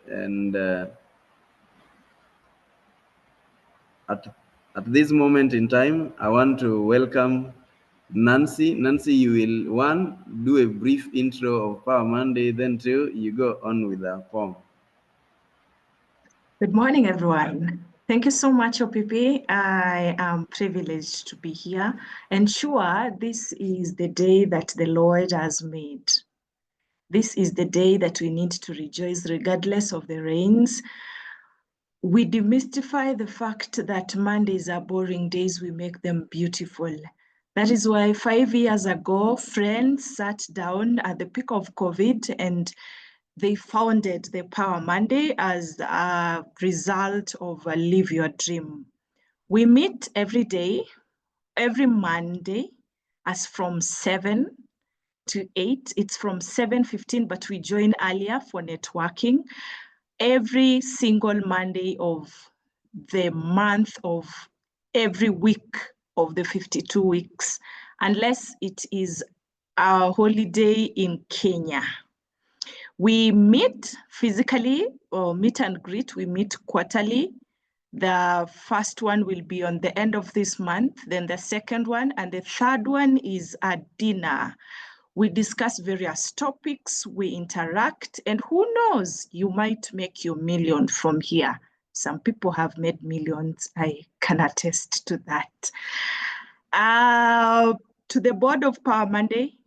And at this moment in time, I want to welcome Nancy. Nancy, you will do a brief intro of Power Monday, then two, you go on with the poem. Good morning, everyone. Thank you so much, OPP. I am privileged to be here. And sure, this is the day that the Lord has made. This is the day that we need to rejoice regardless of the rains. We demystify the fact that Mondays are boring days, we make them beautiful. That is why 5 years ago, friends sat down at the peak of COVID and they founded the Power Monday as a result of Live Your Dream. We meet every day, every Monday, as from 7 to 8. It's from 7:15, but we join earlier for networking. Every single Monday of the month of every week of the 52 weeks, unless it is a holiday in Kenya. We meet physically or meet and greet. We meet quarterly. The first one will be on the end of this month, then the second one, and the third one is a dinner. We discuss various topics, we interact, and who knows, you might make your million from here. Some people have made millions, I can attest to that. To the board of Power Monday,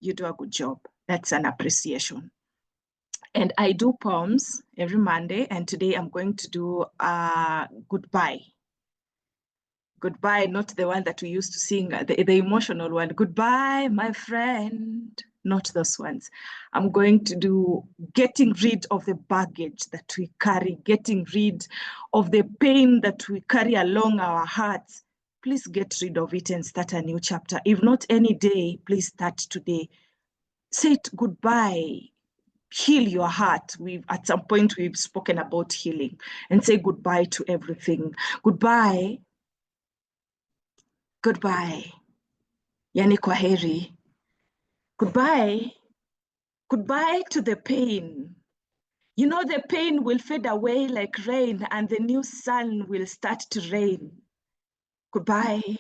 you do a good job. That's an appreciation. And I do poems every Monday, and today I'm going to do a goodbye. Goodbye, not the one that we used to sing, the emotional one. Goodbye, my friend, not those ones. I'm going to do getting rid of the baggage that we carry, getting rid of the pain that we carry along our hearts. Please get rid of it and start a new chapter. If not any day, please start today. Say it goodbye. Heal your heart. At some point we've spoken about healing, and say goodbye to everything. Goodbye. Goodbye. Yani kwaheri. Goodbye. Goodbye to the pain. You know, the pain will fade away like rain, and the new sun will start to rain. Goodbye.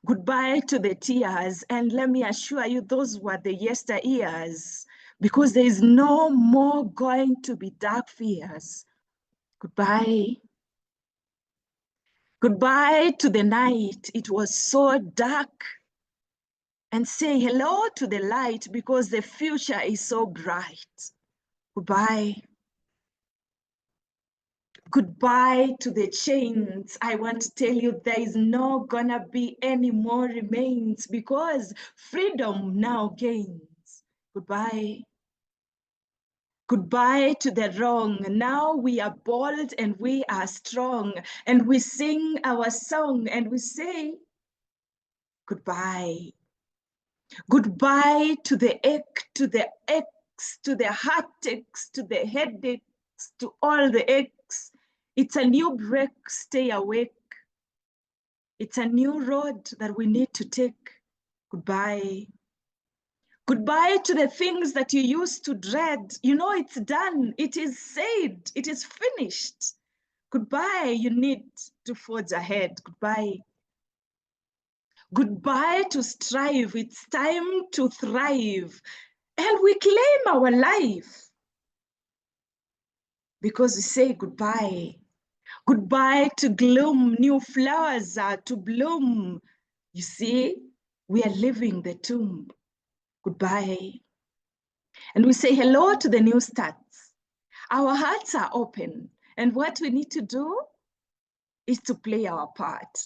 Goodbye to the tears, and let me assure you, those were the yesteryears, because there is no more going to be dark fears. Goodbye. Goodbye to the night. It was so dark. And say hello to the light, because the future is so bright. Goodbye. Goodbye to the chains. I want to tell you there is no gonna be any more remains, because freedom now gains. Goodbye. Goodbye to the wrong. Now we are bold and we are strong, and we sing our song and we say goodbye. Goodbye to the ache, to the aches, to the heartaches, to the headaches, to all the aches. It's a new break, stay awake. It's a new road that we need to take. Goodbye. Goodbye to the things that you used to dread. You know it's done, it is said, it is finished. Goodbye, you need to forge ahead. Goodbye. Goodbye to strive, it's time to thrive. And we claim our life, because we say goodbye. Goodbye to gloom, new flowers are to bloom. You see, we are leaving the tomb. Goodbye. And we say hello to the new starts. Our hearts are open, and what we need to do is to play our part.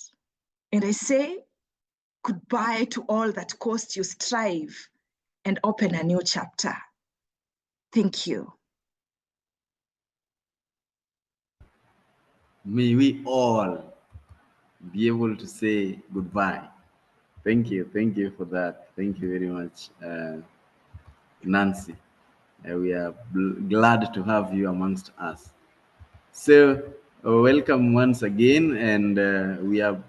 And I say goodbye to all that cost you strive, and open a new chapter. Thank you. May we all be able to say goodbye. Thank you for that. Thank you very much, Nancy. We are glad to have you amongst us. So welcome once again, and we are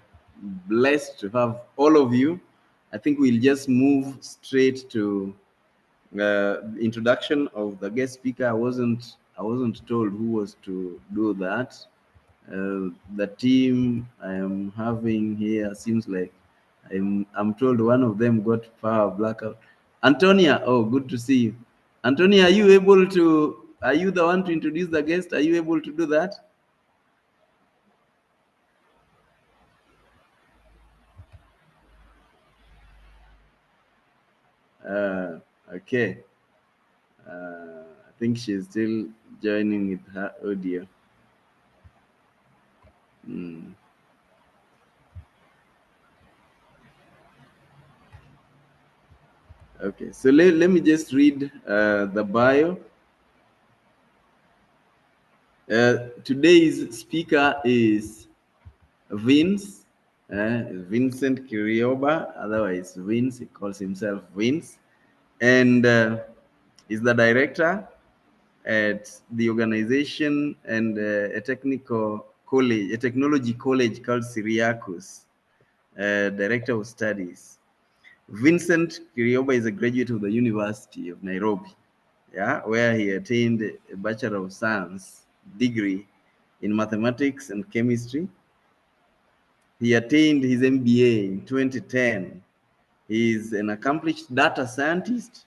blessed to have all of you. I think we'll just move straight to introduction of the guest speaker. I wasn't told who was to do that. The team I am having here seems like I'm told one of them got power blackout. Antonia, oh, good to see you. Antonia, are you the one to introduce the guest? Are you able to do that? Okay. I think she's still joining with her audio. Hmm. Okay, so let me just read the bio. Today's speaker is Vince, Vincent Kirioba, otherwise Vince, he calls himself Vince, and is the director at the organization and a technology college called Syriacus, director of studies. Vincent Kirioba is a graduate of the University of Nairobi, yeah, where he attained a Bachelor of Science degree in mathematics and chemistry. He attained his MBA in 2010. He is an accomplished data scientist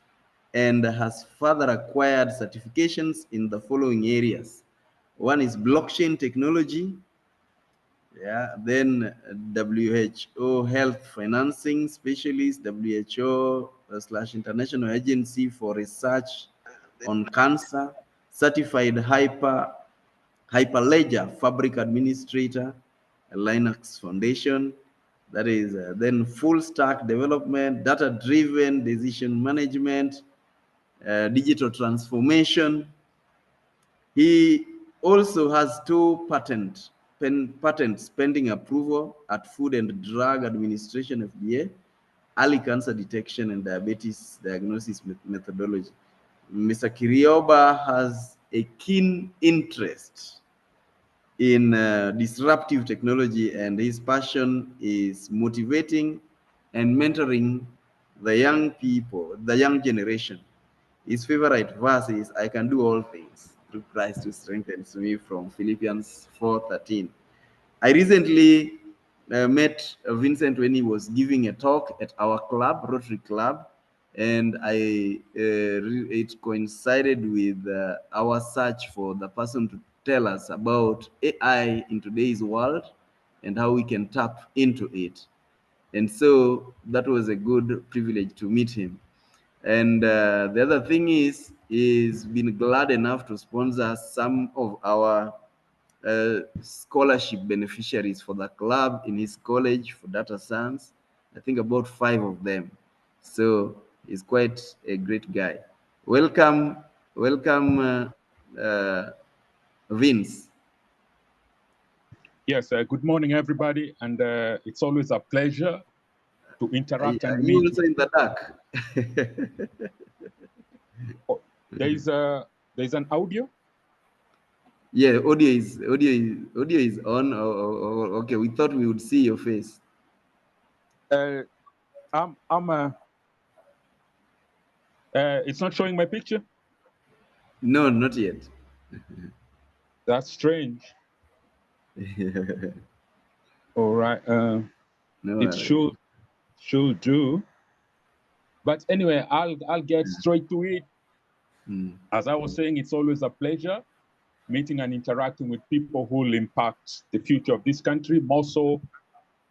and has further acquired certifications in the following areas. One is blockchain technology, yeah, then WHO health financing specialist, WHO slash International Agency for Research on Cancer, certified Hyperledger Fabric Administrator, Linux Foundation. That is then full stack development, data driven decision management, digital transformation. He also has two patents pending approval at Food and Drug Administration (FDA), early cancer detection and diabetes diagnosis methodology. Mr. Kirioba has a keen interest in disruptive technology, and his passion is motivating and mentoring the young generation. His favorite verse is, I can do all things through Christ who strengthens me, from Philippians 4:13. I recently met Vincent when he was giving a talk at our club, Rotary Club, and it coincided with our search for the person to tell us about AI in today's world and how we can tap into it. And so that was a good privilege to meet him. And the other thing is, he's been glad enough to sponsor some of our scholarship beneficiaries for the club in his college for data science. I think about 5 of them. So he's quite a great guy. Welcome, welcome, Vince. Yes, good morning, everybody. And it's always a pleasure to interact Are and you meet. also in the dark? Oh, there's an audio. Yeah, audio is on. Okay, we thought we would see your face. It's not showing my picture. No, not yet. That's strange. All right. No It worries. should do. But anyway, I'll get straight to it. As I was saying, it's always a pleasure meeting and interacting with people who will impact the future of this country, more so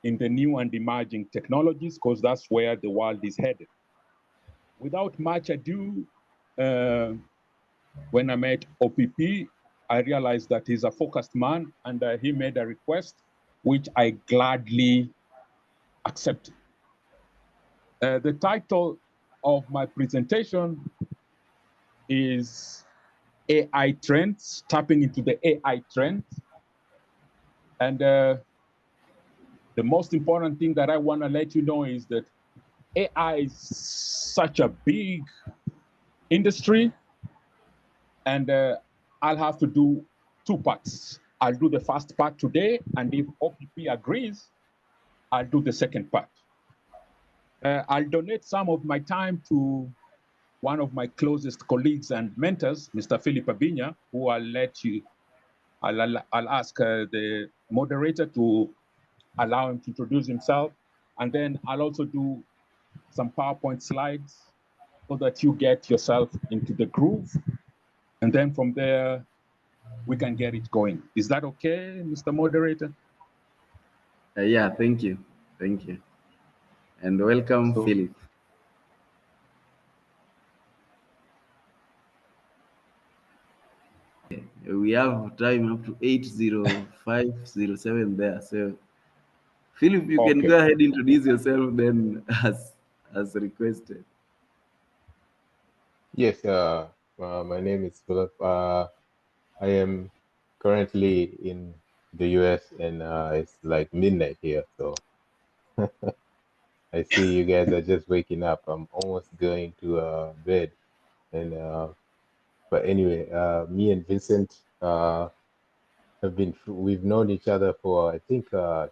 in the new and emerging technologies, because that's where the world is headed. Without much ado, when I met OPP, I realized that he's a focused man, and he made a request, which I gladly accepted. The title of my presentation is AI Trends, tapping into the AI trends. And the most important thing that I want to let you know is that AI is such a big industry, and I'll have to do two parts. I'll do the first part today, and if OPP agrees, I'll do the second part. I'll donate some of my time to one of my closest colleagues and mentors, Mr. Philip Abinya, who I'll ask the moderator to allow him to introduce himself. And then I'll also do some PowerPoint slides so that you get yourself into the groove. And then from there, we can get it going. Is that okay, Mr. Moderator? Yeah, thank you. Thank you. And welcome, Philip. We have time up to 80507 there. So, Philip, you can go ahead and introduce yourself then as requested. Yes, my name is Philip. I am currently in the US and it's like midnight here. So I see you guys are just waking up. I'm almost going to bed. And but anyway, me and Vincent we've known each other for I think 20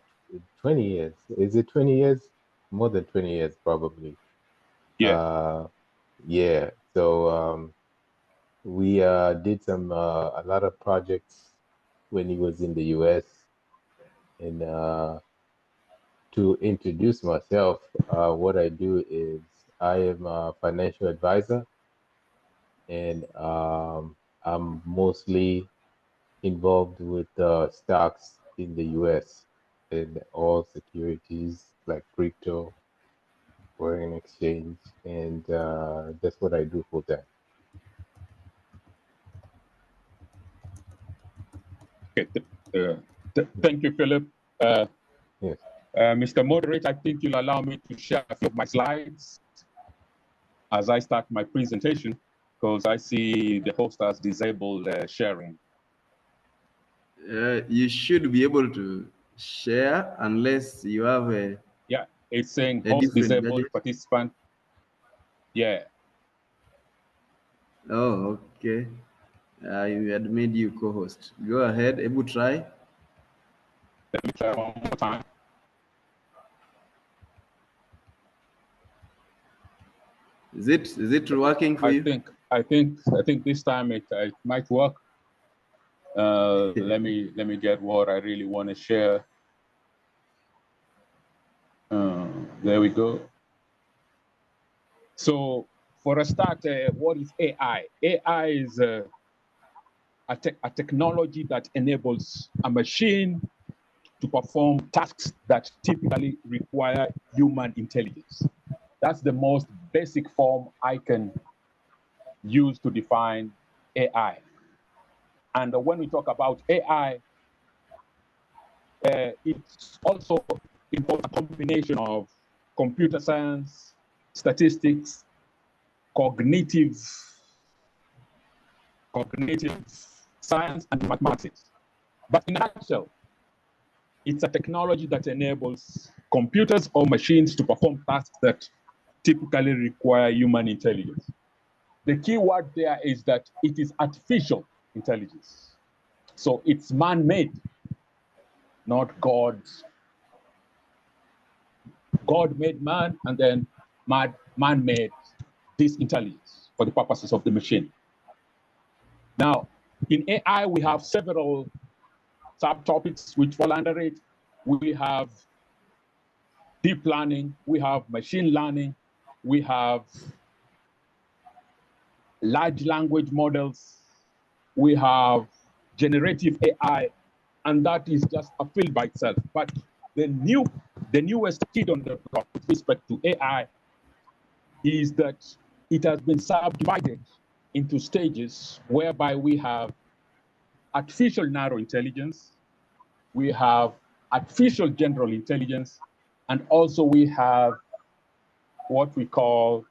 years. Is it 20 years? More than 20 years probably. Yeah. Yeah. So we did a lot of projects when he was in the US. And to introduce myself, what I do is I am a financial advisor, and I'm mostly involved with stocks in the US and all securities like crypto, foreign exchange, and that's what I do full time. Okay. Thank you, Philip. Yes. Mr. Moderator, I think you'll allow me to share a few of my slides as I start my presentation, because I see the host has disabled sharing. You should be able to share unless you have a... Yeah, it's saying host disabled gadget. Participant. Yeah. Oh, okay. I had made you co-host. Go ahead, Ebu, try. Let me try one more time. Is it working for you? I think this time it might work. Let me get what I really want to share. There we go. So for a start, what is AI? AI is a technology that enables a machine to perform tasks that typically require human intelligence. That's the most basic form I can use to define AI. And when we talk about AI, it's also involves a combination of computer science, statistics, cognitive science, and mathematics. But in a nutshell, it's a technology that enables computers or machines to perform tasks that typically require human intelligence. The key word there is that it is artificial intelligence. So it's man-made, not God's. God made man, and then man made this intelligence for the purposes of the machine. Now, in AI, we have several subtopics which fall under it. We have deep learning, we have machine learning, we have large language models, we have generative AI, and that is just a field by itself. But the newest kid on the block with respect to AI is that it has been subdivided into stages whereby we have artificial narrow intelligence, we have artificial general intelligence, and also we have what we call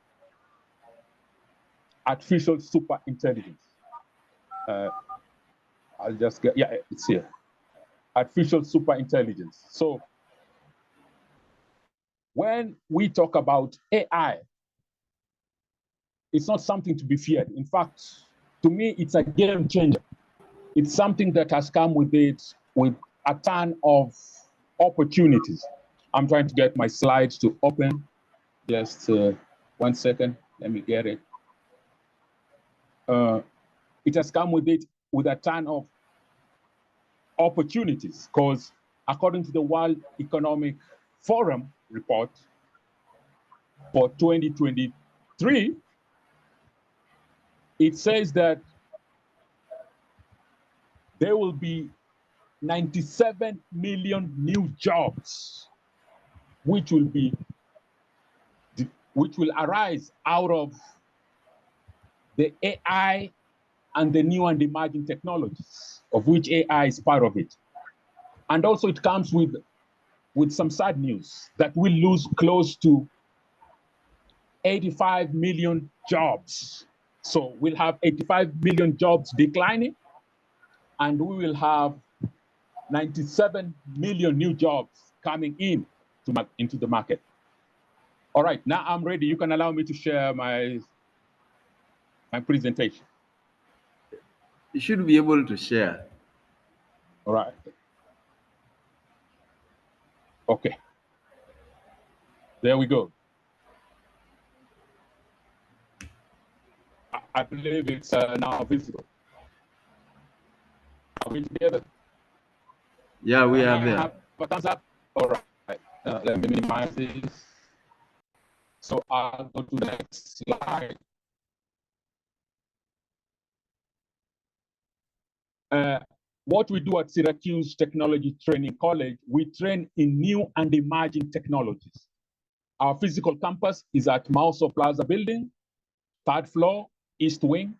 artificial super intelligence. I'll just get, yeah, it's here. Artificial super intelligence. So when we talk about AI, it's not something to be feared. In fact, to me, it's a game changer. It's something that has come with a ton of opportunities. I'm trying to get my slides to open. Just 1 second, let me get it. it has come with it with a ton of opportunities, because according to the World Economic Forum report for 2023, it says that there will be 97 million new jobs, which will arise out of the AI and the new and emerging technologies, of which AI is part of it. And also it comes with some sad news that we'll lose close to 85 million jobs. So we'll have 85 million jobs declining, and we will have 97 million new jobs coming into the market. All right, now I'm ready. You can allow me to share my presentation. You should be able to share. All right. Okay. There we go. I believe it's now visible. Are we together? Yeah, we are there. Have a thumbs up. All right. Let me minimize this. So I'll go to the next slide. What we do at Syracuse Technology Training College, we train in new and emerging technologies. Our physical campus is at Mauso Plaza building, 3rd floor, East Wing,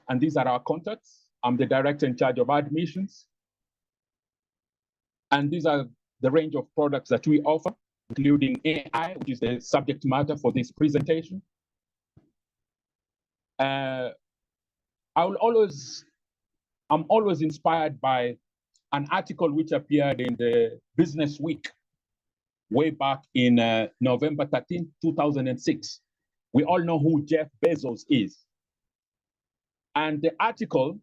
and these are our contacts. I'm the director in charge of admissions. And these are the range of products that we offer, including AI, which is the subject matter for this presentation. I'm always inspired by an article which appeared in the Business Week way back in November 13, 2006. We all know who Jeff Bezos is. And the article,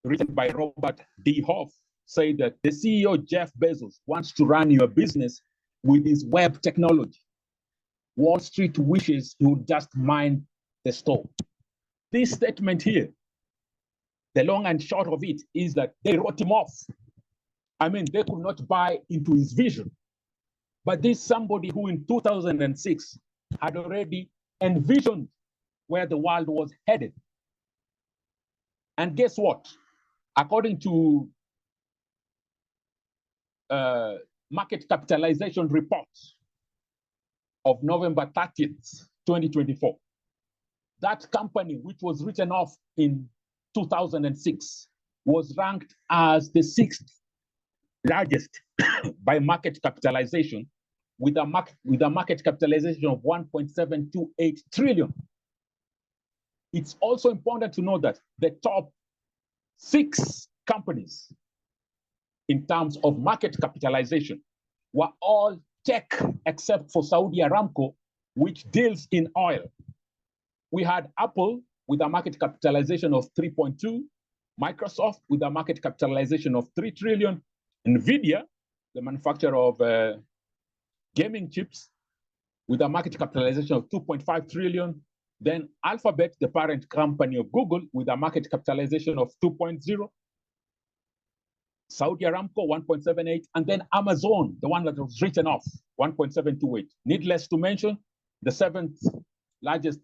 written by Robert D. Hoff, said that the CEO, Jeff Bezos, wants to run your business with his web technology. Wall Street wishes he would just mind the store. This statement here, the long and short of it is that they wrote him off. I mean, they could not buy into his vision. But this somebody who in 2006 had already envisioned where the world was headed. And guess what? According to market capitalization report of November 30th, 2024, that company, which was written off in 2006, was ranked as the 6th largest by market capitalization, with a market capitalization of 1.728 trillion. It's also important to know that the top 6 companies in terms of market capitalization were all tech, except for Saudi Aramco, which deals in oil. We had Apple with a market capitalization of 3.2, Microsoft with a market capitalization of 3 trillion, NVIDIA, the manufacturer of gaming chips, with a market capitalization of 2.5 trillion, then Alphabet, the parent company of Google, with a market capitalization of 2.0, Saudi Aramco 1.78, and then Amazon, the one that was written off, 1.728. Needless to mention, the 7th largest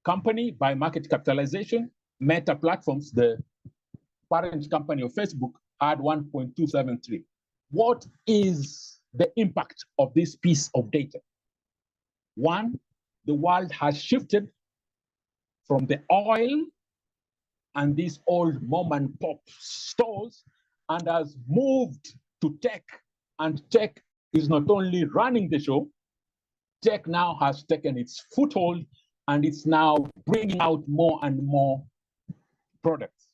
company by market capitalization, Meta Platforms, the parent company of Facebook, had 1.273. What is the impact of this piece of data? One, the world has shifted from the oil and these old mom and pop stores and has moved to tech. And tech is not only running the show, tech now has taken its foothold and it's now bringing out more and more products.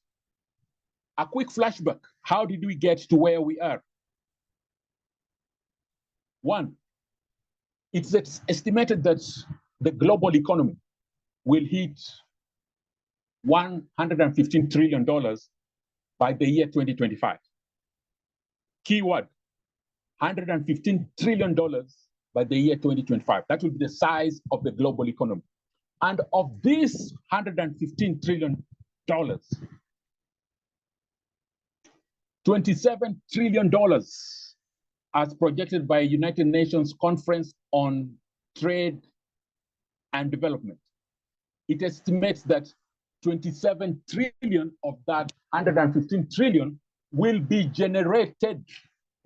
A quick flashback. How did we get to where we are? One, it's estimated that the global economy will hit $115 trillion by the year 2025. Keyword, $115 trillion by the year 2025. That will be the size of the global economy. And of this $115 trillion $27 trillion as projected by United Nations Conference on Trade and Development. It estimates that 27 trillion of that 115 trillion will be generated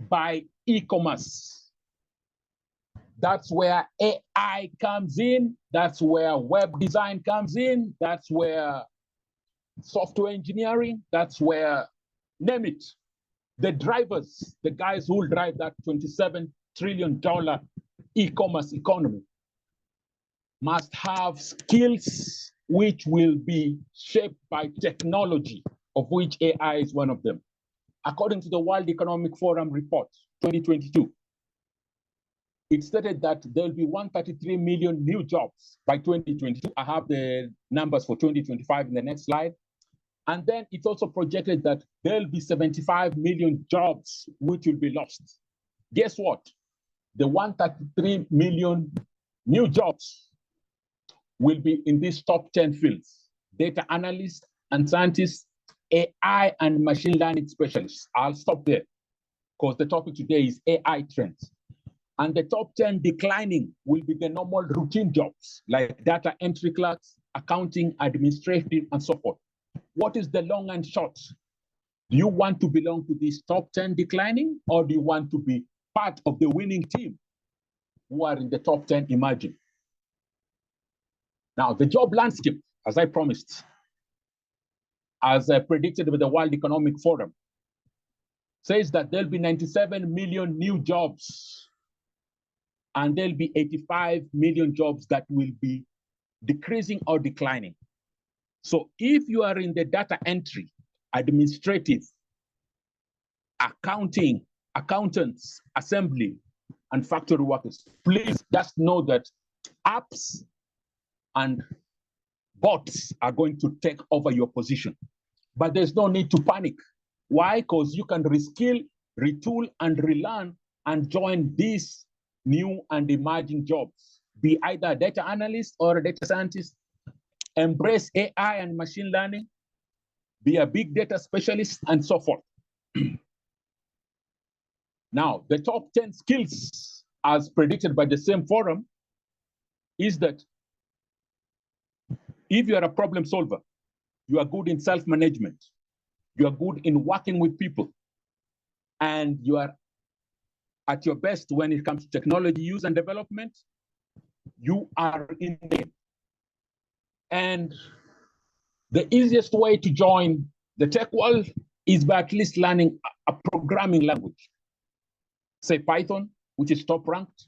by e-commerce. That's where AI comes in. That's where web design comes in. That's where software engineering. That's where, name it. The drivers, the guys who will drive that $27 trillion e-commerce economy must have skills which will be shaped by technology, of which AI is one of them. According to the World Economic Forum report 2022, it stated that there will be 133 million new jobs by 2022. I have the numbers for 2025 in the next slide. And then it's also projected that there'll be 75 million jobs which will be lost. Guess what? The 133 million new jobs will be in these top 10 fields: data analysts and scientists, AI and machine learning specialists. I'll stop there because the topic today is AI trends. And the top 10 declining will be the normal routine jobs like data entry clerks, accounting, administrative, and so forth. What is the long and short? Do you want to belong to this top 10 declining, or do you want to be part of the winning team who are in the top 10 emerging? Now, the job landscape, as I promised, as predicted by the World Economic Forum, says that there'll be 97 million new jobs, and there'll be 85 million jobs that will be decreasing or declining. So if you are in the data entry, administrative, accounting, accountants, assembly, and factory workers, please just know that apps and bots are going to take over your position. But there's no need to panic. Why? Because you can reskill, retool, and relearn and join these new and emerging jobs. Be either a data analyst or a data scientist. Embrace AI and machine learning. Be a big data specialist, and so forth. Now, the top 10 skills, as predicted by the same forum, is that if you are a problem solver, you are good in self-management, you are good in working with people, and you are at your best when it comes to technology use and development, you are in there. And the easiest way to join the tech world is by at least learning a programming language. Say Python, which is top ranked.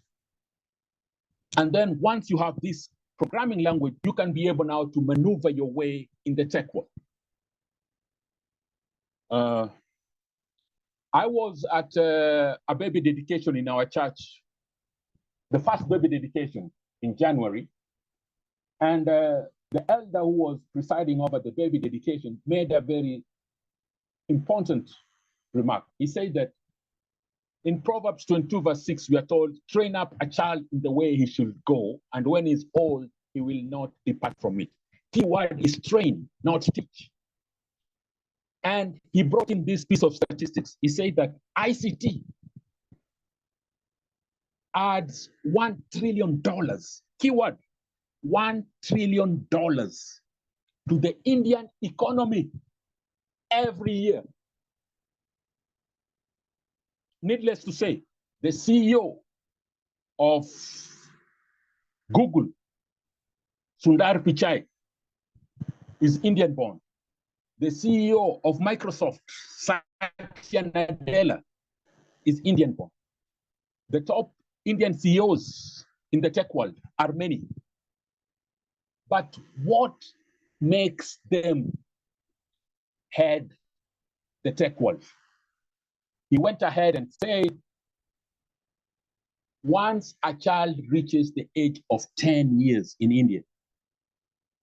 And then once you have this programming language, you can be able now to maneuver your way in the tech world. I was at a baby dedication in our church, the first baby dedication in January. And the elder who was presiding over the baby dedication made a very important remark. He said that in Proverbs 22, verse 6, we are told, train up a child in the way he should go, and when he's old, he will not depart from it. Key word is train, not teach. And he brought in this piece of statistics. He said that ICT adds $1 trillion, keyword, $1 trillion to the Indian economy every year. Needless to say, the CEO of Google, Sundar Pichai, is Indian born. The CEO of Microsoft, Satya Nadella, is Indian born. The top Indian CEOs in the tech world are many. But what makes them head the tech world? He went ahead and said, once a child reaches the age of 10 years in India,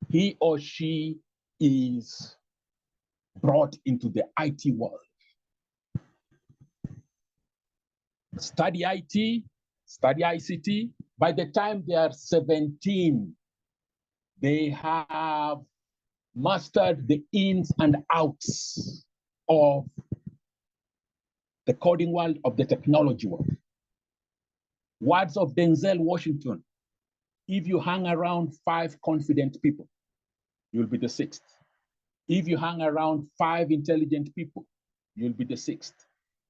he or she is brought into the IT world. Study IT, study ICT. By the time they are 17, they have mastered the ins and outs of the coding world, of the technology world. Words of Denzel Washington: if you hang around 5 confident people, you'll be the 6th. If you hang around 5 intelligent people, you'll be the 6th.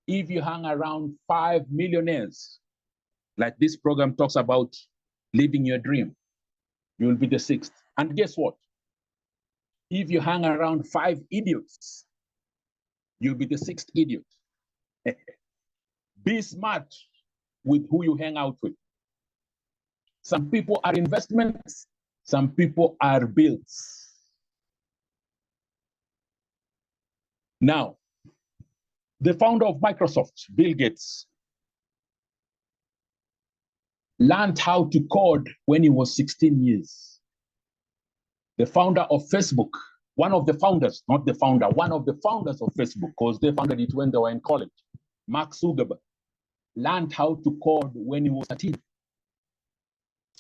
If you hang around 5 millionaires, like this program talks about living your dream, you'll be the 6th. And guess what? If you hang around 5 idiots, you'll be the 6th idiot. Be smart with who you hang out with. Some people are investments, some people are bills. Now, the founder of Microsoft, Bill Gates, learned how to code when he was 16 years. The founder of Facebook, one of the founders, not the founder, one of the founders of Facebook, because they founded it when they were in college, Mark Zuckerberg, learned how to code when he was 13.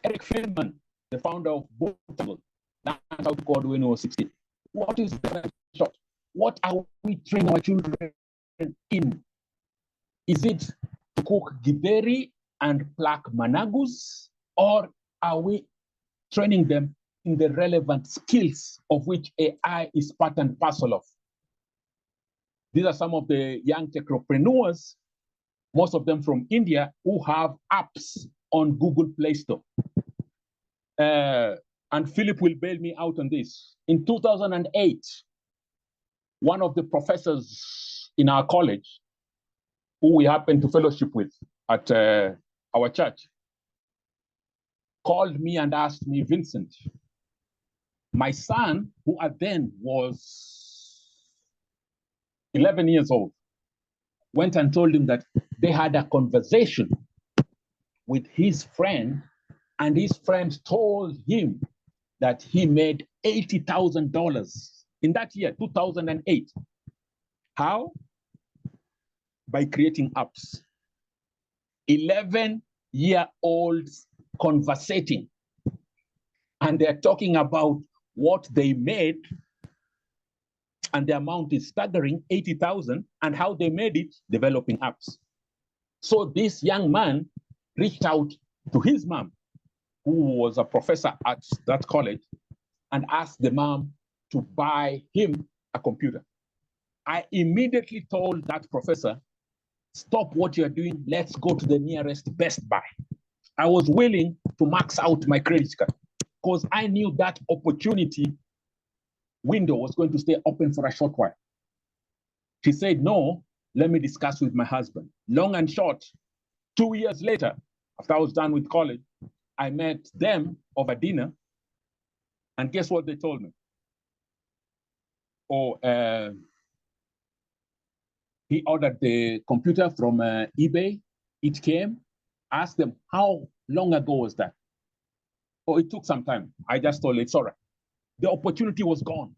Eric Friedman, the founder of Bootable, learned how to code when he was 16. What is the shot? What are we training our children in? Is it to cook githeri and pluck managus, or are we training them in the relevant skills of which AI is part and parcel of? These are some of the young technopreneurs, most of them from India, who have apps on Google Play Store. And Philip will bail me out on this. In 2008, one of the professors in our college, who we happen to fellowship with at our church, called me and asked me, Vincent, my son, who at then was 11 years old, went and told him that they had a conversation with his friend, and his friend told him that he made $80,000 in that year, 2008. How? By creating apps. 11-year-olds conversating. And they're talking about what they made, and the amount is staggering, 80,000, and how they made it, developing apps. So this young man reached out to his mom, who was a professor at that college, and asked the mom to buy him a computer. I immediately told that professor, stop what you're doing, let's go to the nearest Best Buy. I was willing to max out my credit card because I knew that opportunity window was going to stay open for a short while. She said, no, let me discuss with my husband. Long and short, 2 years later, after I was done with college, I met them over dinner, and guess what they told me? He ordered the computer from eBay. It came. Asked them, how long ago was that? Oh, it took some time. I just told it, it's all right. The opportunity was gone.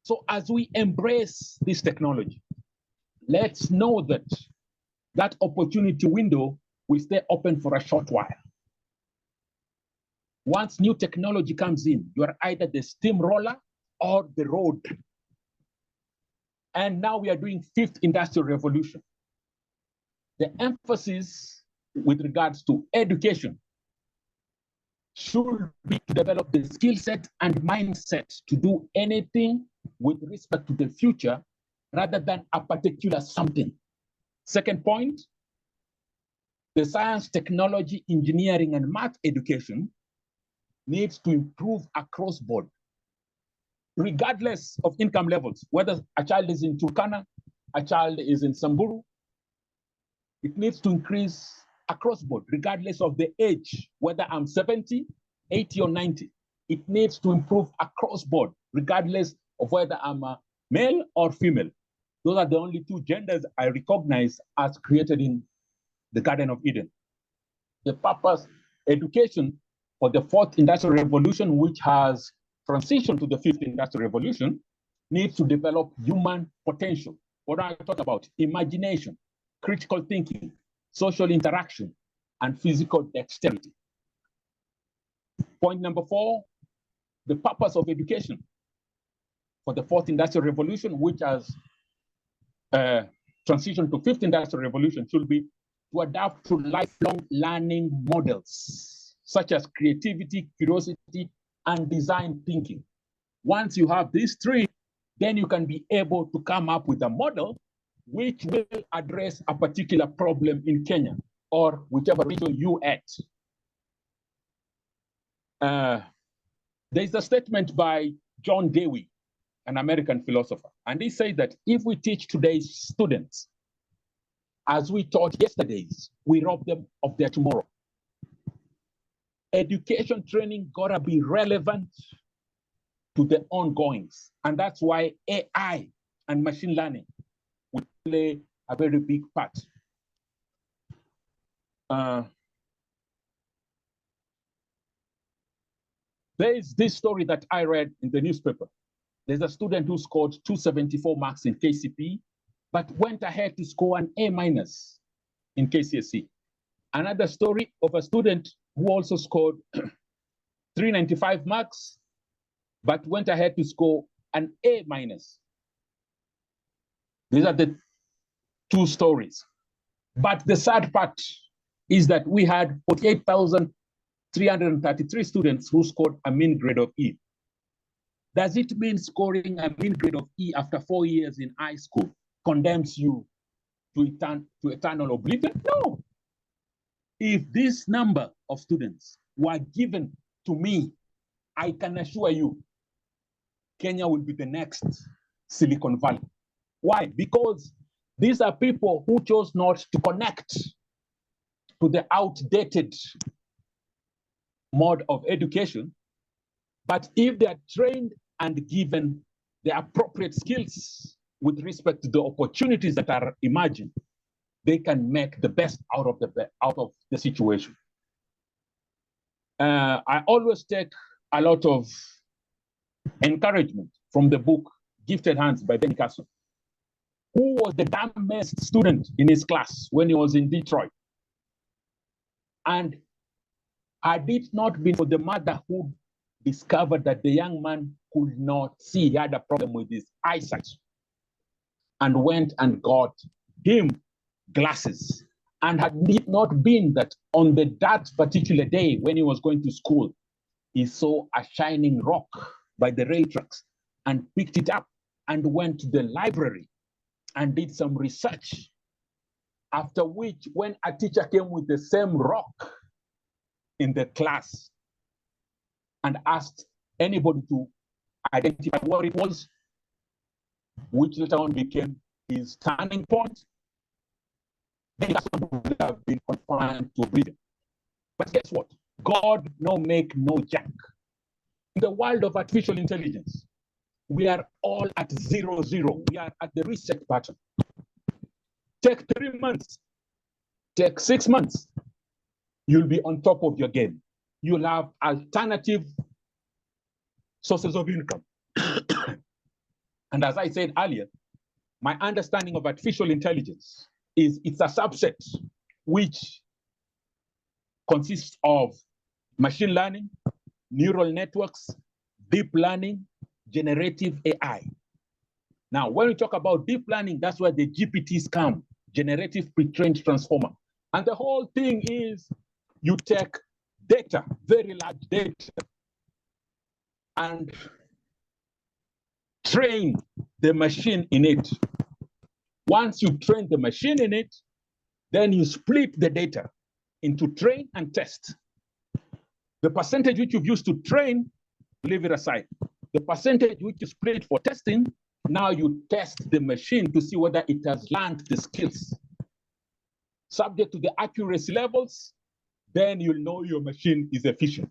So as we embrace this technology, let's know that that opportunity window will stay open for a short while. Once new technology comes in, you are either the steamroller or the road. And now we are doing 5th industrial revolution. The emphasis with regards to education should be to develop the skill set and mindset to do anything with respect to the future rather than a particular something. Second point, the science, technology, engineering, and math education needs to improve across board, regardless of income levels, whether a child is in Turkana, a child is in Samburu. It needs to increase across board, regardless of the age, whether I'm 70, 80, or 90. It needs to improve across board, regardless of whether I'm a male or female. Those are the only 2 genders I recognize as created in the Garden of Eden. The purpose, education for the 4th industrial revolution, which has transitioned to the 5th industrial revolution, needs to develop human potential. What I talk about, imagination, critical thinking, social interaction, and physical dexterity. Point number 4, the purpose of education for the fourth industrial revolution, which has transitioned to fifth industrial revolution, should be to adapt to lifelong learning models, such as creativity, curiosity, and design thinking. Once you have these three, then you can be able to come up with a model which will address a particular problem in Kenya or whichever region you at. There's a statement by John Dewey, an American philosopher, and he said that if we teach today's students as we taught yesterday's, we rob them of their tomorrow. Education training gotta be relevant to the ongoings, and that's why AI and machine learning will play a very big part. There is this story that I read in the newspaper. There's a student who scored 274 marks in KCPE, but went ahead to score an A- in KCSE. Another story of a student who also scored 395 marks, but went ahead to score an A-. These are the two stories. But the sad part is that we had 48,333 students who scored a mean grade of E. Does it mean scoring a mean grade of E after 4 years in high school condemns you to eternal oblivion? No. If this number of students were given to me, I can assure you, Kenya will be the next Silicon Valley. Why? Because these are people who chose not to connect to the outdated mode of education, but if they are trained and given the appropriate skills with respect to the opportunities that are emerging, they can make the best out of the situation. I always take a lot of encouragement from the book Gifted Hands by Ben Carson, who was the dumbest student in his class when he was in Detroit. And had it not been for the mother who discovered that the young man could not see, he had a problem with his eyesight, and went and got him glasses. And had it not been that on that particular day when he was going to school, he saw a shining rock by the rail tracks and picked it up and went to the library and did some research. After which, when a teacher came with the same rock in the class and asked anybody to identify what it was, which later on became his turning point, then that would have been confined to oblivion. But guess what? God no make no jack. In the world of artificial intelligence, we are all at 0-0. We are at the reset button. Take 3 months, take 6 months, you'll be on top of your game. You'll have alternative sources of income. And as I said earlier, my understanding of artificial intelligence is it's a subset which consists of machine learning, neural networks, deep learning, generative AI. Now, when we talk about deep learning, that's where the GPTs come, generative pre-trained transformer. And the whole thing is you take data, very large data, and train the machine in it. Once you train the machine in it, then you split the data into train and test. The percentage which you've used to train, leave it aside. The percentage which you split for testing, now you test the machine to see whether it has learned the skills. Subject to the accuracy levels, then you'll know your machine is efficient.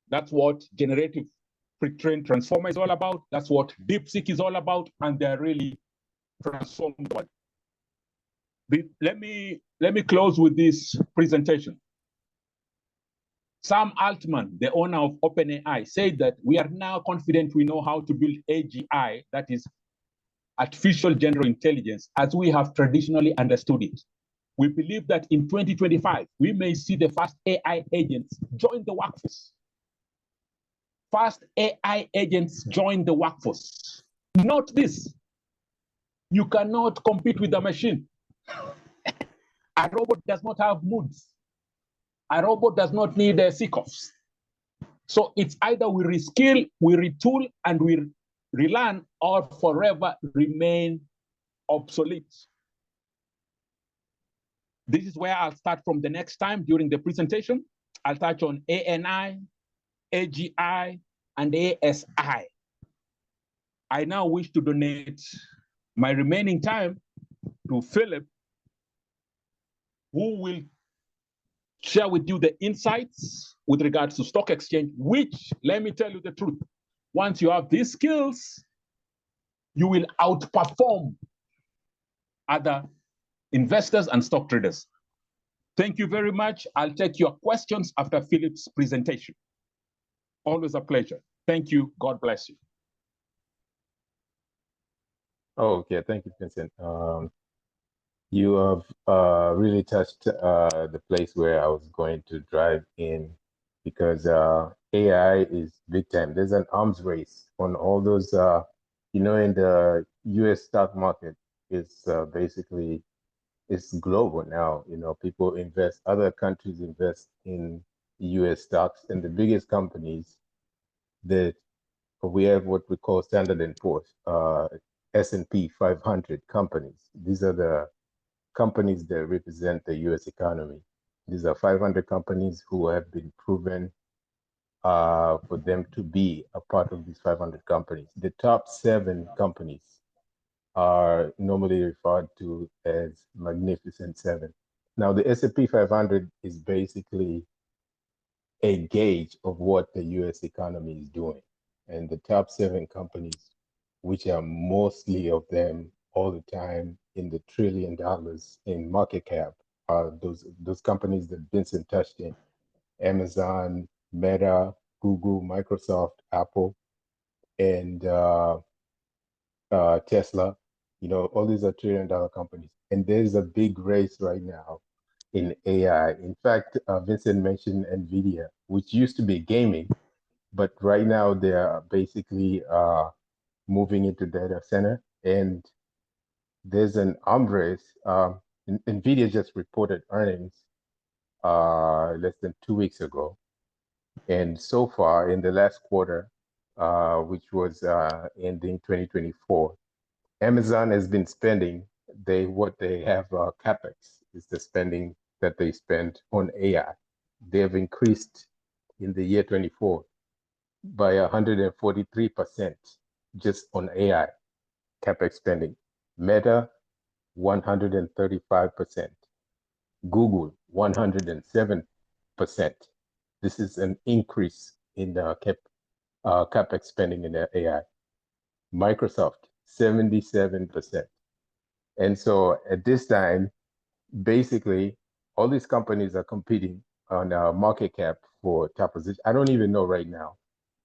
That's what generative pre-trained transformer is all about. That's what DeepSeek is all about, and they're really transformed. Let me close with this presentation. Sam Altman, the owner of OpenAI, said that we are now confident we know how to build AGI, that is artificial general intelligence, as we have traditionally understood it. We believe that in 2025, we may see the first AI agents join the workforce. First AI agents join the workforce. Note this, you cannot compete with a machine. A robot does not have moods. A robot does not need sickoffs. So it's either we reskill, we retool, and we relearn, or forever remain obsolete. This is where I'll start from the next time during the presentation. I'll touch on ANI, AGI, and ASI. I now wish to donate my remaining time to Philip, who will share with you the insights with regards to stock exchange, which, let me tell you the truth, once you have these skills, you will outperform other investors and stock traders. Thank you very much. I'll take your questions after Philip's presentation. Always a pleasure. Thank you. God bless you. Oh, okay. Thank you, Vincent. You have really touched the place where I was going to drive in, because AI is big time. There's an arms race on all those, in the US stock market, it's basically, it's global now. People invest, other countries invest in US stocks, and the biggest companies that we have, what we call Standard and Poor's, S&P 500 companies. These are the companies that represent the US economy. These are 500 companies who have been proven for them to be a part of these 500 companies. The top 7 companies are normally referred to as Magnificent Seven. Now, the S&P 500 is basically a gauge of what the US economy is doing. And the top 7 companies, which are mostly of them all the time in the $1 trillion in market cap, are those companies that Vincent touched in: Amazon, Meta, Google, Microsoft, Apple, and Tesla. All these are $1 trillion companies. And there's a big race right now in AI. In fact, Vincent mentioned NVIDIA, which used to be gaming, but right now they are basically moving into data center. And there's an arms race. NVIDIA just reported earnings less than 2 weeks ago. And so far in the last quarter, which was ending 2024, Amazon has been spending, what they have CapEx is the spending that they spend on AI. They have increased in the year 24 by 143% just on AI CapEx spending. Meta, 135%. Google, 107%. This is an increase in the CapEx spending in the AI. Microsoft, 77%. And so at this time, basically, all these companies are competing on market cap for top position. I don't even know right now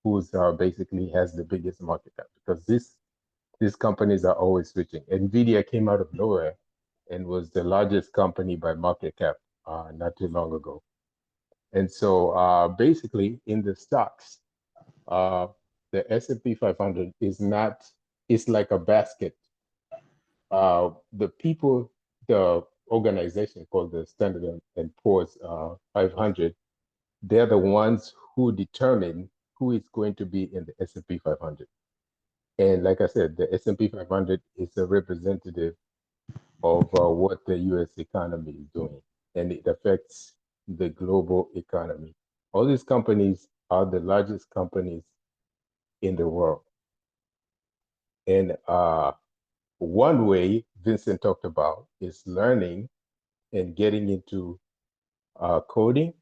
who's basically has the biggest market cap, because these companies are always switching. NVIDIA came out of nowhere and was the largest company by market cap not too long ago. And so basically in the stocks, the S&P 500 it's like a basket. The organization called the Standard and Poor's 500, they're the ones who determine who is going to be in the S&P 500. And like I said, the S&P 500 is a representative of what the US economy is doing, and it affects the global economy. All these companies are the largest companies in the world. And one way Vincent talked about is learning and getting into coding.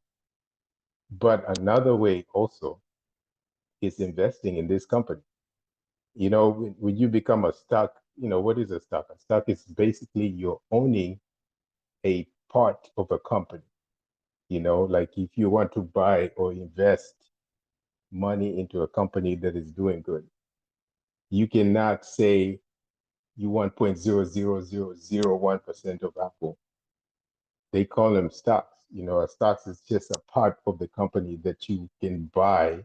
But another way also is investing in this company. When you become a stock, what is a stock? A stock is basically you're owning a part of a company. Like if you want to buy or invest money into a company that is doing good, you cannot say you want 0.00001% of Apple. They call them stocks. A stocks is just a part of the company that you can buy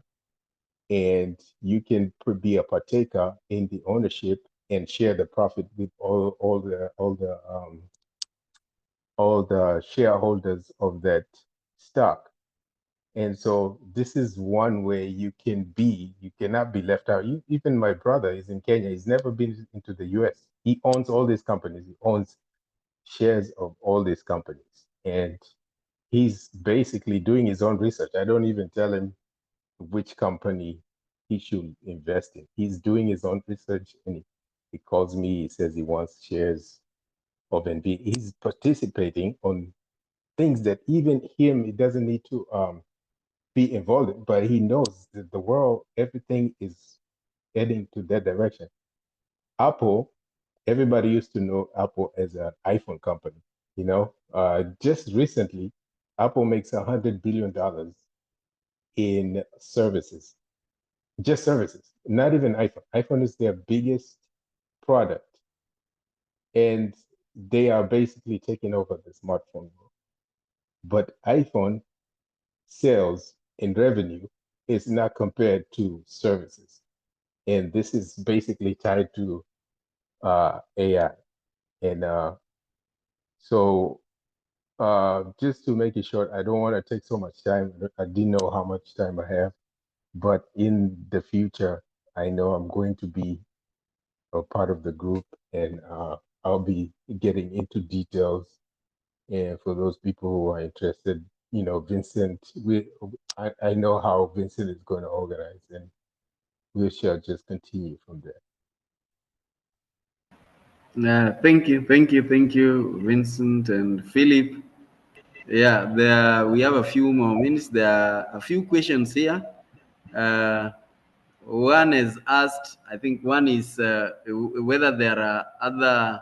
and you can be a partaker in the ownership and share the profit with all the shareholders of that stock. And so this is one way you cannot be left out. Even my brother is in Kenya. He's never been into the US. He owns all these companies. He owns shares of all these companies. And he's basically doing his own research. I don't even tell him which company he should invest in. He's doing his own research, and he calls me, he says he wants shares of NV. He's participating on things that even him, he doesn't need to be involved in, but he knows that the world, everything is heading to that direction. Apple, everybody used to know Apple as an iPhone company. Just recently, Apple makes $100 billion in services, just services, not even iPhone. iPhone is their biggest product, and they are basically taking over the smartphone world. But iPhone sales and revenue is not compared to services. And this is basically tied to AI. And so just to make it short, I don't want to take so much time. I didn't know how much time I have, but in the future, I know I'm going to be a part of the group, and I'll be getting into details. And for those people who are interested, Vincent, I know how Vincent is going to organize, and we shall just continue from there. Thank you, Vincent and Philip. Yeah, we have a few more minutes. There are a few questions here. One is asked, I think one is whether there are other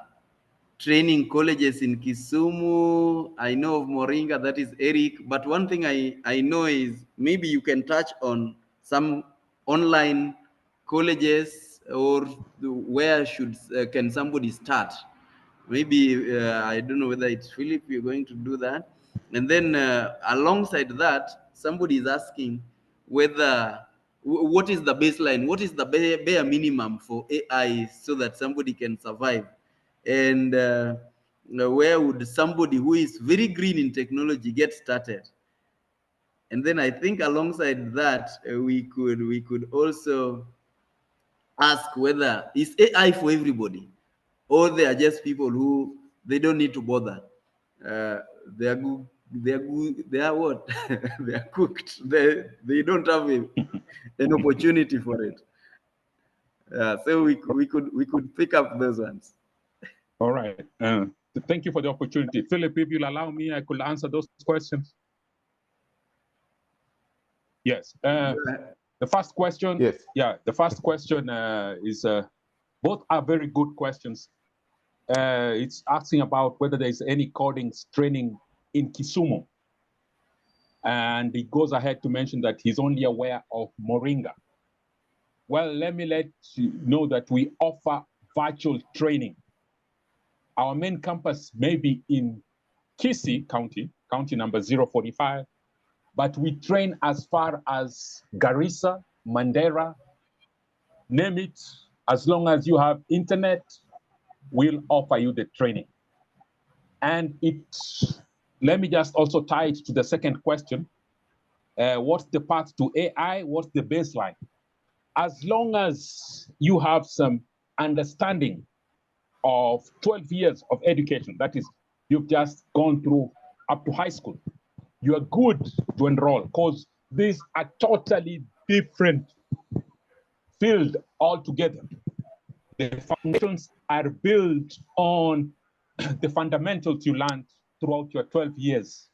training colleges in Kisumu. I know of Moringa, that is Eric. But one thing I know is maybe you can touch on some online colleges, or where can somebody start? Maybe I don't know whether it's Philip, you're going to do that. And then alongside that, somebody is asking whether what is the baseline, what is the bare minimum for AI so that somebody can survive, and where would somebody who is very green in technology get started? And then I think alongside that, we could also ask whether is AI for everybody, or they are just people who they don't need to bother. They are good. They are good. They are what? They are cooked. They don't have an opportunity for it. So we could pick up those ones. All right. Thank you for the opportunity. Philip, if you'll allow me, I could answer those questions. Yes. The first question. Yes. Yeah, the first question is both are very good questions. It's asking about whether there is any coding training in Kisumu. And he goes ahead to mention that he's only aware of Moringa. Well, let me let you know that we offer virtual training. Our main campus may be in Kisii County, county number 045, but we train as far as Garissa, Mandera, name it. As long as you have internet, we'll offer you the training. And let me just also tie it to the second question. What's the path to AI? What's the baseline? As long as you have some understanding of 12 years of education, that is, you've just gone through up to high school, you are good to enroll, because these are totally different field altogether. The foundations are built on the fundamentals you learned throughout your 12 years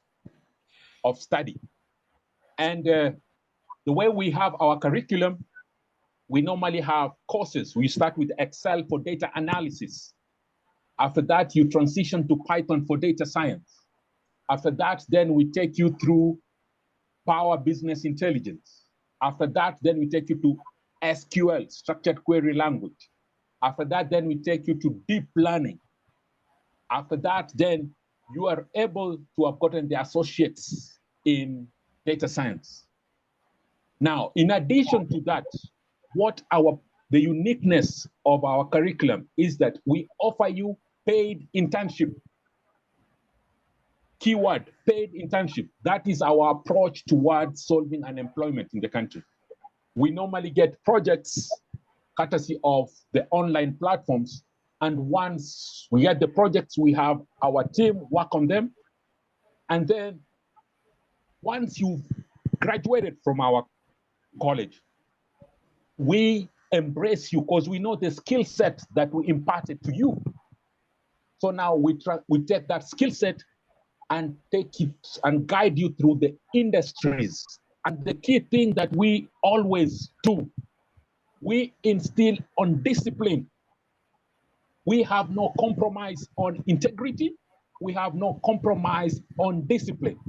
of study. And the way we have our curriculum, we normally have courses. We start with Excel for data analysis. After that, you transition to Python for data science. After that, then we take you through Power Business Intelligence. After that, then we take you to SQL, Structured Query Language. After that, then we take you to deep learning. After that, then you are able to have gotten the associates in data science. Now, in addition to that, the uniqueness of our curriculum is that we offer you paid internship. Keyword, paid internship. That is our approach towards solving unemployment in the country. We normally get projects courtesy of the online platforms. And once we get the projects, we have our team work on them. And then once you've graduated from our college, we embrace you because we know the skill set that we imparted to you. So now we take that skill set and take it and guide you through the industries. And the key thing that we always do, we instill on discipline. We have no compromise on integrity. We have no compromise on discipline.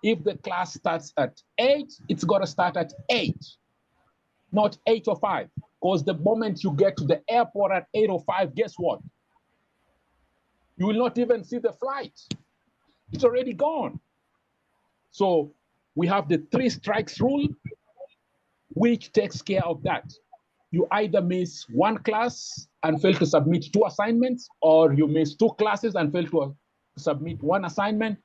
If the class starts at 8, it's got to start at 8, not 8:05. Because the moment you get to the airport at 8:05, guess what? You will not even see the flight. It's already gone. So we have the 3 strikes rule, which takes care of that. You either miss 1 class and fail to submit 2 assignments, or you miss 2 classes and fail to submit 1 assignment.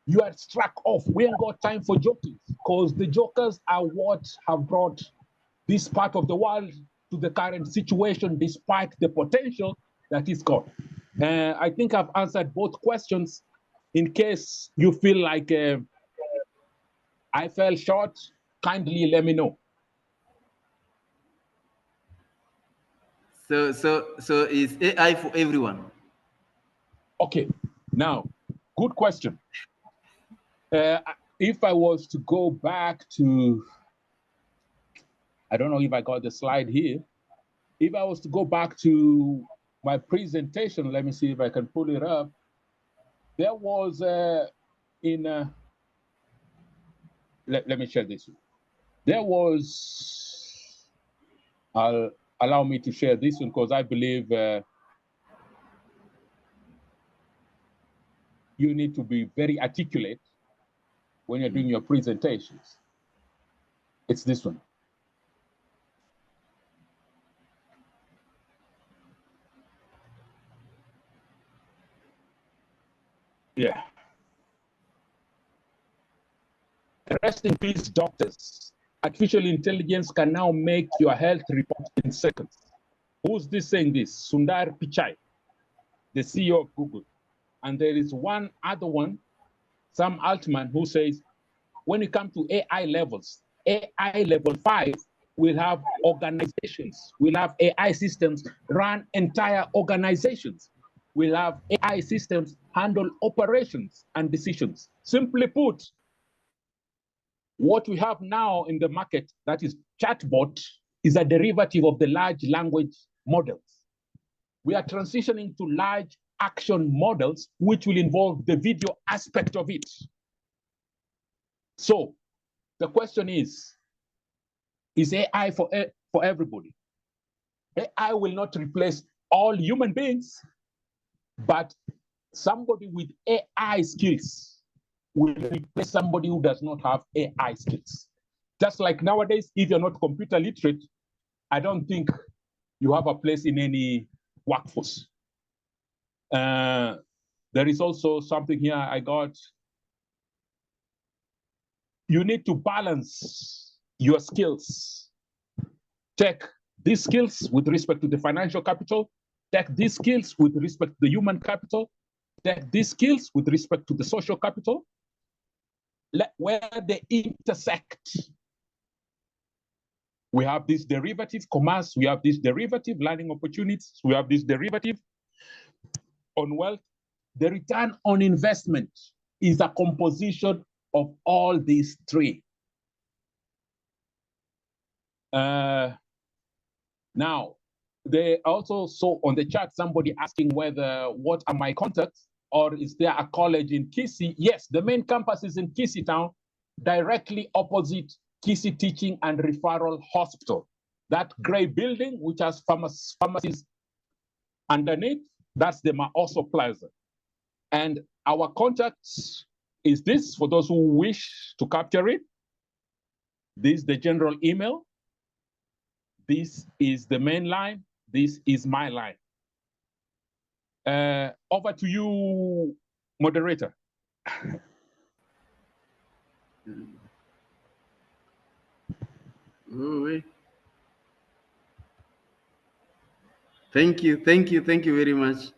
You are struck off. We ain't got time for jokers, because the jokers are what have brought this part of the world to the current situation, despite the potential that is got. I think I've answered both questions. In case you feel like I fell short, kindly let me know. So is AI for everyone? Okay, now, good question. If I was to go back to, I don't know if I got the slide here. If I was to go back to my presentation, let me see if I can pull it up. There was let me share this. There was, allow me to share this one because I believe you need to be very articulate when you're doing your presentations. It's this one. Yeah. Rest in peace, doctors. Artificial intelligence can now make your health report in seconds. Who's this saying this? Sundar Pichai, the CEO of Google. And there is one other one, Sam Altman, who says, when it comes to AI levels, AI level 5 will have organizations, will have AI systems run entire organizations, will have AI systems handle operations and decisions. Simply put, what we have now in the market, that is chatbot, is a derivative of the large language models. We are transitioning to large action models, which will involve the video aspect of it. So the question is AI for everybody? AI will not replace all human beings, but somebody with AI skills will replace somebody who does not have AI skills. Just like nowadays, if you're not computer literate, I don't think you have a place in any workforce. There is also something here I got. You need to balance your skills. Take these skills with respect to the financial capital, take these skills with respect to the human capital, take these skills with respect to the social capital, where they intersect. We have this derivative commerce, we have this derivative learning opportunities, we have this derivative on wealth. The return on investment is a composition of all these 3. Now, they also saw on the chat somebody asking whether, what are my contacts, or is there a college in Kisii? Yes, the main campus is in Kisii town, directly opposite Kisii Teaching and Referral Hospital. That gray building, which has pharmacies underneath, that's the Maoso Plaza. And our contacts is this, for those who wish to capture it. This is the general email. This is the main line. This is my line. Over to you, moderator. Thank you very much.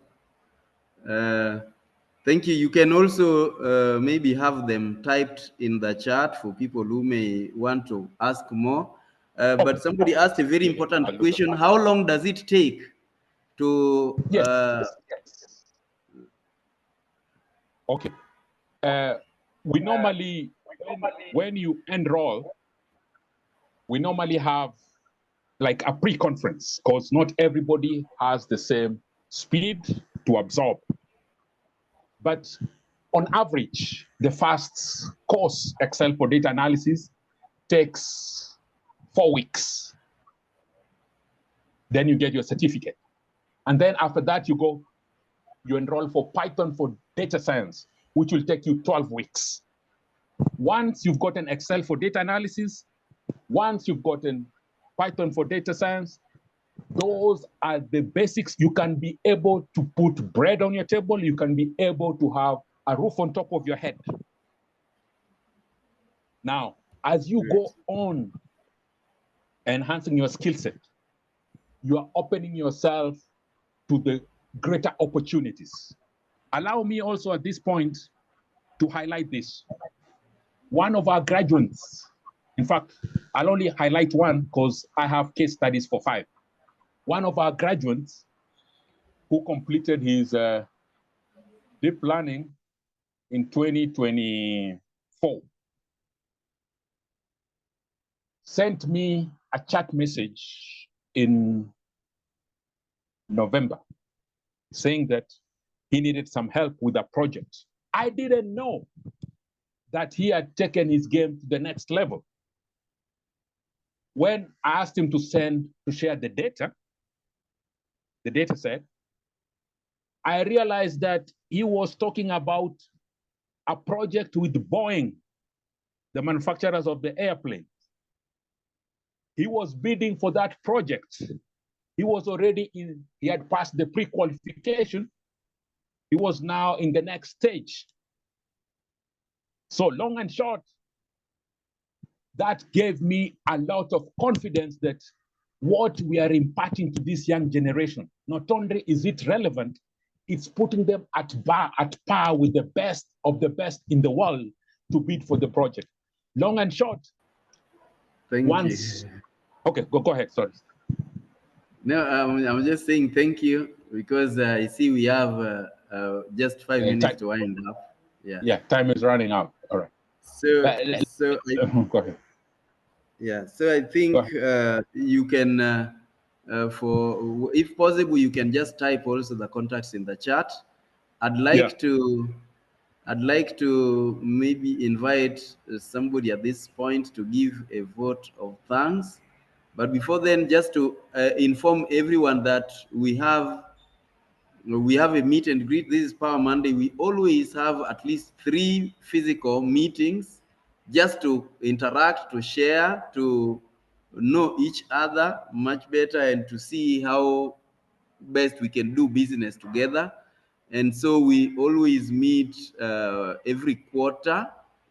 Thank you. You can also maybe have them typed in the chat for people who may want to ask more. But somebody asked a very important question. How long does it take to... Yes. Okay. We normally, when you enroll, we normally have like a pre-conference, because not everybody has the same speed to absorb. But on average, the first course, Excel for data analysis, takes 4 weeks. Then you get your certificate. And then after that, you enroll for Python for data science, which will take you 12 weeks. Once you've gotten Excel for data analysis, once you've gotten Python for data science, those are the basics. You can be able to put bread on your table. You can be able to have a roof on top of your head. Now, as you go on enhancing your skill set, you are opening yourself to the greater opportunities. Allow me also at this point to highlight this. One of our graduates, in fact, I'll only highlight one because I have case studies for 5. One of our graduates who completed his deep learning in 2024 sent me a chat message in November saying that he needed some help with a project. I didn't know that he had taken his game to the next level. When I asked him to share the data set, I realized that he was talking about a project with Boeing, the manufacturers of the airplane. He was bidding for that project. He was already he had passed the pre-qualification. He was now in the next stage. So long and short, that gave me a lot of confidence that what we are imparting to this young generation, not only is it relevant, it's putting them at par with the best of the best in the world to bid for the project. Long and short. Thank you. Okay, go ahead, sorry. No, I'm just saying thank you because I see we have just 5 minutes to wind up. Yeah, time is running out. All right. So go ahead. Yeah, so I think you can, if possible, you can just type also the contacts in the chat. I'd like to maybe invite somebody at this point to give a vote of thanks. But before then, just to inform everyone that we have a meet and greet. This is Power Monday. We always have at least 3 physical meetings just to interact, to share, to know each other much better, and to see how best we can do business together. And so we always meet every quarter,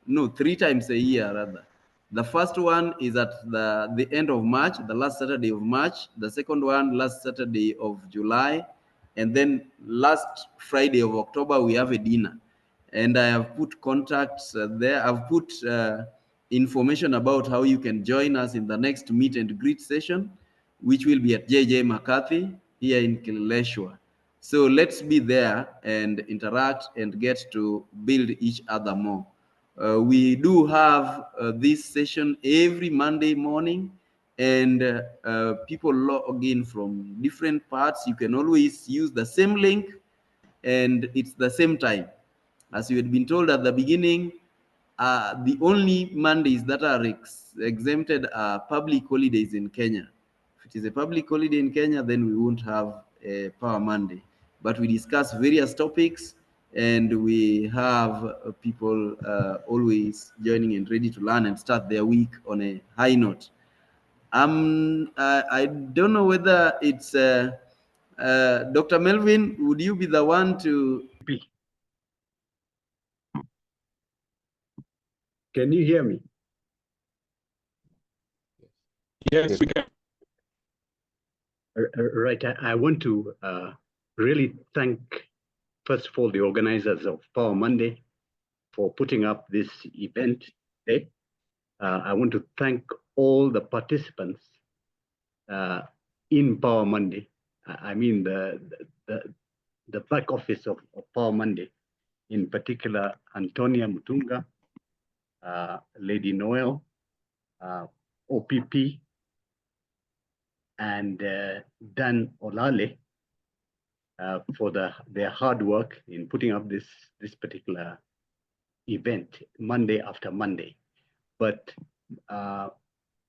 no, 3 times a year rather. The first one is at the end of March, the last Saturday of March. The second one, last Saturday of July. And then last Friday of October, we have a dinner. And I have put contacts there. I've put information about how you can join us in the next meet and greet session, which will be at JJ McCarthy here in Kileleshwa. So let's be there and interact and get to build each other more. We do have this session every Monday morning, and people log in from different parts. You can always use the same link, and it's the same time. As you had been told at the beginning, the only Mondays that are exempted are public holidays in Kenya. If it is a public holiday in Kenya, then we won't have a Power Monday. But we discuss various topics, and we have people always joining and ready to learn and start their week on a high note. I don't know whether it's Dr. Melvin. Would you be the one to? Can you hear me? Yes, we can. Right. I want to really thank, first of all, the organizers of Power Monday for putting up this event today. I want to thank all the participants in Power Monday. I mean the back office of Power Monday, in particular Antonia Mutunga, Lady Noel, OPP, and Dan Olale for their hard work in putting up this particular event Monday after Monday. But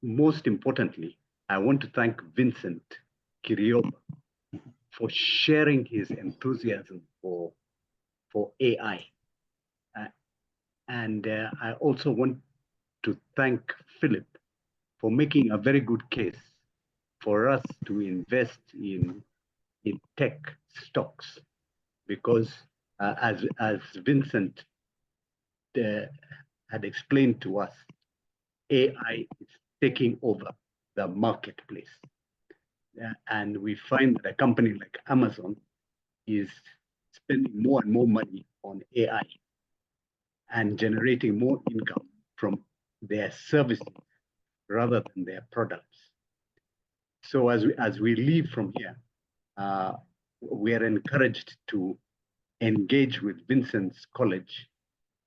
most importantly, I want to thank Vincent Kirioba for sharing his enthusiasm for AI. And I also want to thank Philip for making a very good case for us to invest in tech stocks, because as Vincent had explained to us, AI is taking over the marketplace. And we find that a company like Amazon is spending more and more money on AI and generating more income from their services rather than their products. So as we leave from here, we are encouraged to engage with Vincent's college,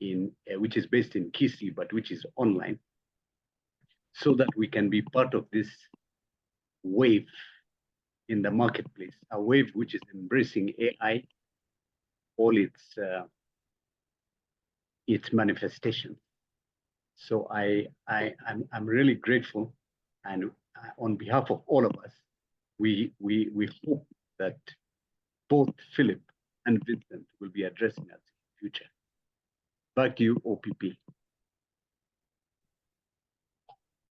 which is based in Kisii, but which is online, so that we can be part of this wave in the marketplace, a wave which is embracing AI, all its manifestations. So I'm really grateful, and on behalf of all of us, we hope that both Philip and Vincent will be addressing us in the future. Back to you, OPP.